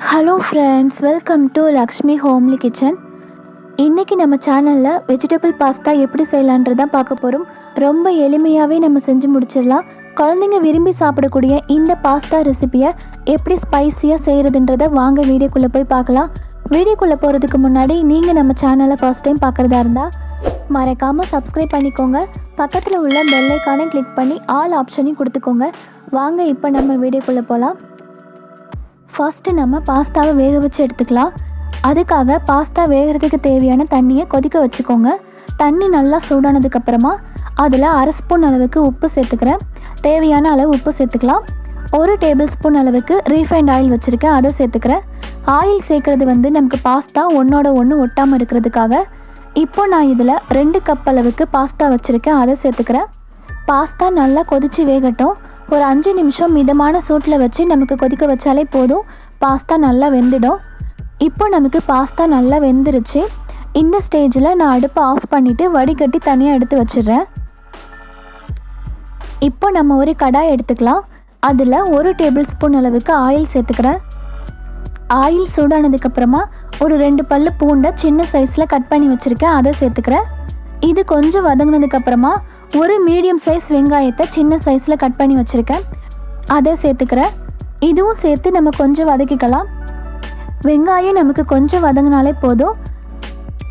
Hello friends, welcome to Lakshmi homely kitchen. இன்றைக்கி நம்ம சேனலில் வெஜிடபிள் பாஸ்தா எப்படி செய்யலான்றதான் பார்க்க போகிறோம். ரொம்ப எளிமையாகவே நம்ம செஞ்சு முடிச்சிடலாம். குழந்தைங்க விரும்பி சாப்பிடக்கூடிய இந்த பாஸ்தா ரெசிபியை எப்படி ஸ்பைஸியாக செய்கிறதுன்றதை வாங்க வீடியோக்குள்ளே போய் பார்க்கலாம். வீடியோக்குள்ளே போகிறதுக்கு முன்னாடி நீங்கள் நம்ம சேனலை ஃபர்ஸ்ட் டைம் பார்க்குறதா இருந்தால் மறக்காமல் சப்ஸ்கிரைப் பண்ணிக்கோங்க. பக்கத்தில் உள்ள பெல் ஐக்கானை கிளிக் பண்ணி ஆல் ஆப்ஷனையும் கொடுத்துக்கோங்க. வாங்க இப்போ நம்ம வீடியோக்குள்ளே போகலாம். ஃபஸ்ட்டு நம்ம பாஸ்தாவை வேக வச்சு எடுத்துக்கலாம். அதுக்காக பாஸ்தா வேகிறதுக்கு தேவையான தண்ணியை கொதிக்க வச்சுக்கோங்க. தண்ணி நல்லா சூடானதுக்கப்புறமா அதில் 1/2 ஸ்பூன் அளவுக்கு உப்பு சேர்த்துக்கிறேன். தேவையான அளவு உப்பு சேர்த்துக்கலாம். 1 டேபிள் ஸ்பூன் அளவுக்கு ரீஃபைண்ட் ஆயில் வச்சுருக்கேன், அதை சேர்த்துக்கிறேன். ஆயில் சேர்க்குறது நமக்கு பாஸ்தா ஒன்றோட ஒன்று ஒட்டாமல் இருக்கிறதுக்காக. இப்போ நான் இதில் 2 கப் அளவுக்கு பாஸ்தா வச்சுருக்கேன், அதை சேர்த்துக்கிறேன். பாஸ்தா நல்லா கொதித்து வேகட்டும். ஒரு 5 நிமிஷம் மிதமான சூட்டில் வச்சு நமக்கு கொதிக்க வச்சாலே போதும். பாஸ்தா நல்லா வெந்துடும். இப்போ நமக்கு பாஸ்தா நல்லா வெந்துருச்சு. இந்த ஸ்டேஜில் நான் அடுப்பை ஆஃப் பண்ணிவிட்டு வடிகட்டி தனியாக எடுத்து வச்சிடுறேன். இப்போ நம்ம ஒரு கடாய் எடுத்துக்கலாம். அதில் 1 டேபிள் ஸ்பூன் அளவுக்கு ஆயில் சேர்த்துக்கிறேன். ஆயில் சூடானதுக்கப்புறமா ஒரு 2 பல்லு பூண்டை சின்ன சைஸில் கட் பண்ணி வச்சுருக்கேன், அதை சேர்த்துக்கிறேன். இது கொஞ்சம் வதங்கினதுக்கப்புறமா ஒரு மீடியம் சைஸ் வெங்காயத்தை சின்ன சைஸில் கட் பண்ணி வச்சுருக்கேன், அதை சேர்த்துக்கிறேன். இதுவும் சேர்த்து நம்ம கொஞ்சம் வதக்கிக்கலாம். வெங்காயம் நமக்கு கொஞ்சம் வதங்கினாலே போதும்.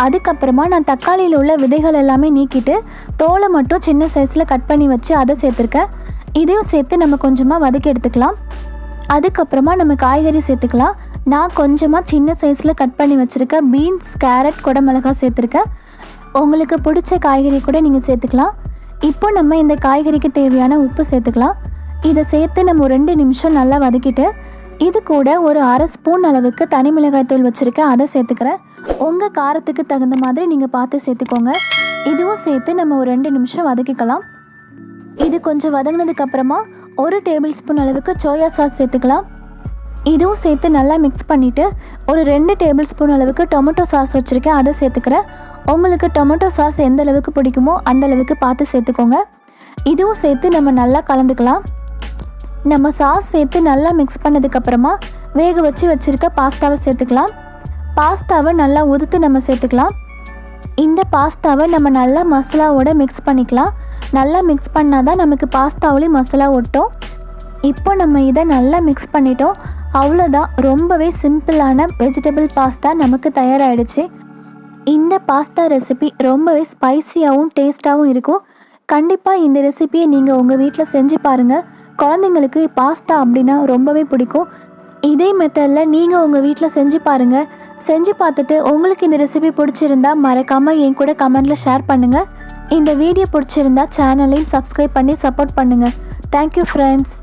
அதுக்கப்புறமா நான் தக்காளியில் உள்ள விதைகள் எல்லாமே நீக்கிட்டு தோலை மட்டும் சின்ன சைஸில் கட் பண்ணி வச்சு அதை சேர்த்துருக்கேன். இதையும் சேர்த்து நம்ம கொஞ்சமாக வதக்கி எடுத்துக்கலாம். அதுக்கப்புறமா நம்ம காய்கறி சேர்த்துக்கலாம். நான் கொஞ்சமாக சின்ன சைஸில் கட் பண்ணி வச்சுருக்கேன் பீன்ஸ், கேரட், குடமிளகாய் சேர்த்துருக்கேன். உங்களுக்கு பிடிச்ச காய்கறி கூட நீங்கள் சேர்த்துக்கலாம். இப்போ நம்ம இந்த காய்கறிக்கு தேவையான உப்பு சேர்த்துக்கலாம். இதை சேர்த்து நம்ம 2 நிமிஷம் நல்லா வதக்கிட்டு இது கூட ஒரு 1/2 ஸ்பூன் அளவுக்கு தனி மிளகாய் தூள் வச்சுருக்கேன், அதை சேர்த்துக்கிறேன். உங்கள் காரத்துக்கு தகுந்த மாதிரி நீங்கள் பார்த்து சேர்த்துக்கோங்க. இதுவும் சேர்த்து நம்ம ஒரு 2 நிமிஷம் வதக்கிக்கலாம். இது கொஞ்சம் வதங்கினதுக்கப்புறமா 1 டேபிள் ஸ்பூன் அளவுக்கு சோயா சாஸ் சேர்த்துக்கலாம். இதுவும் சேர்த்து நல்லா மிக்ஸ் பண்ணிவிட்டு ஒரு 2 டேபிள் ஸ்பூன் அளவுக்கு டொமேட்டோ சாஸ் வச்சுருக்கேன், அதை சேர்த்துக்கிறேன். உங்களுக்கு டொமேட்டோ சாஸ் எந்த அளவுக்கு பிடிக்குமோ அந்த அளவுக்கு பார்த்து சேர்த்துக்கோங்க. இதுவும் சேர்த்து நம்ம நல்லா கலந்துக்கலாம். நம்ம சாஸ் சேர்த்து நல்லா மிக்ஸ் பண்ணதுக்கப்புறமா வேக வச்சுருக்க பாஸ்தாவை சேர்த்துக்கலாம். பாஸ்தாவை நல்லா உதுத்து நம்ம சேர்த்துக்கலாம். இந்த பாஸ்தாவை நம்ம நல்லா மசாலாவோட மிக்ஸ் பண்ணிக்கலாம். நல்லா மிக்ஸ் பண்ணால் தான் நமக்கு பாஸ்தாவிலையும் மசாலா ஒட்டும். இப்போ நம்ம இதை நல்லா மிக்ஸ் பண்ணிட்டோம். அவ்வளோதான், ரொம்பவே சிம்பிளான வெஜிடபிள் பாஸ்தா நமக்கு தயாராகிடுச்சு. இந்த பாஸ்தா ரெசிபி ரொம்பவே ஸ்பைஸியாகவும் டேஸ்ட்டாகவும் இருக்கும். கண்டிப்பாக இந்த ரெசிபியை நீங்கள் உங்கள் வீட்டில் செஞ்சு பாருங்கள். குழந்தைங்களுக்கு பாஸ்தா அப்படின்னா ரொம்பவே பிடிக்கும். இதே மெத்தடில் நீங்கள் உங்கள் வீட்டில் செஞ்சு பாருங்கள். செஞ்சு பார்த்துட்டு உங்களுக்கு இந்த ரெசிபி பிடிச்சிருந்தா மறக்காமல் என் கூட கமெண்டில் ஷேர் பண்ணுங்கள். இந்த வீடியோ பிடிச்சிருந்தா சேனலையும் சப்ஸ்கிரைப் பண்ணி சப்போர்ட் பண்ணுங்கள். Thank you friends.